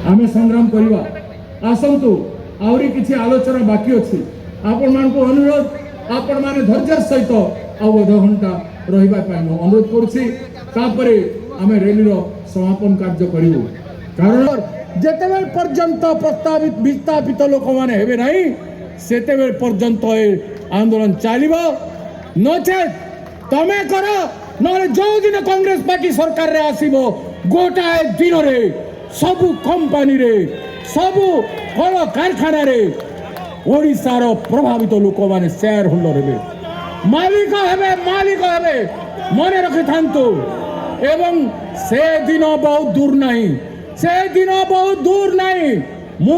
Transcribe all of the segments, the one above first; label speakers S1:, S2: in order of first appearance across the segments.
S1: आम संग्राम करवा आसतु आहरी किसी आलोचना बाकी अच्छी आपण मान को अनुरोध आपण माने धैर्य सहित अध घंटा रही अनुरोध करुँपर आम रैली समापन कार्य करूँ कारण जिते पर्यंत प्रस्तावित विस्थापित लोक मैंने हेबे नहीं सेते पर्यंत आंदोलन चलो नचेत तमें कर न जो दिन कांग्रेस पार्टी सरकार रे आसीबो गोटाए दिन रे सबु कंपनी रे सबु कल कारखाना रे ओडिशार प्रभावित लोक माने शेयर होल्डर हेबे मालिक हेबे मने रखि थांतु एवं से दिन बहुत दूर नहीं से दिन बहुत दूर नहीं मु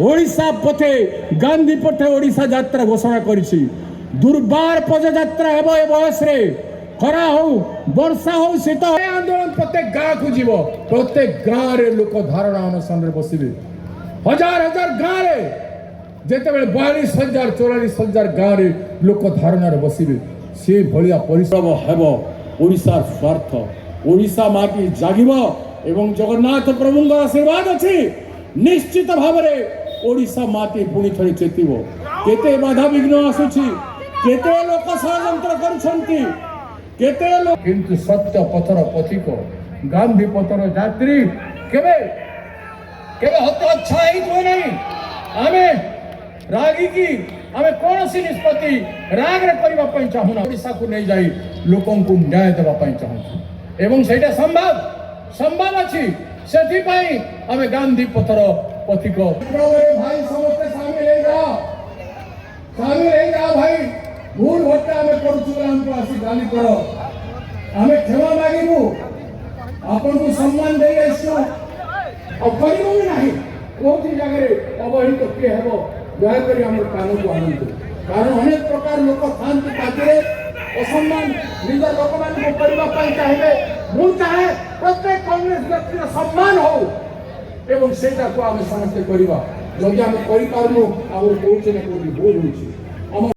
S1: ओडिशा पथे गांधी पथे ओडिशा यात्रा घोषणा करिछि दुर्बार पदयात्रा हेबो ए बयस रे खरा हो वर्षा हो शीत आंदोलन प्रत्येक गाँव को जीव प्रत्येक गाँव रे लोक धारणा अनशन रे बसिबे हजार हजार गाँव रे जेते बेले 42,000 44,000 गाँव रे लोक धारणा रे बसिबे से भलिया परिश्रम हेबो ओडिशा स्वार्थ ओडिशा माटी जागिबो एवं जगन्नाथ प्रभुଙ୍କ आशीर्वाद अछि निश्चित भाव रे ओडिशा माटी पुणी थरे चेतिबो केते बाधा विघ्न आसुछि केते लोक षड्यंत्र करुछंती केते लोक किंतु सत्य पथर पथिक गांधी पथर यात्री केबे केबे हतोच्छायी होय नहीं आमे रागी की आमे कोनोसी निष्पत्ति राग रे करबा पई चाहुना ओडिशा को नै जाई लोकन को न्याय देबा पई चाहू एवं सेटा संभव अछि सेथि पई आमे गांधी पथर पथिक भाई समस्त शामिल हो जाओ भाई भूल भट्टा आमे करूछु हमको आसी गाली करो आमे क्षमा मागिबू आपन को सम्मान दे आइसु अब करिबो नहीं कोठी जगह रे अवहित के हेबो दया करी हमर कान को आनंद कारण अनेक प्रकार लोक शांति पाते असम्मान निज लोक मान को करबा पई चाहे मु चाहे प्रत्येक कांग्रेस व्यक्ति सम्मान हो एवं सेटा को आमे समस्त करबा जदि आमे करि पारनु आ कोठी ने कोठी भूल होछि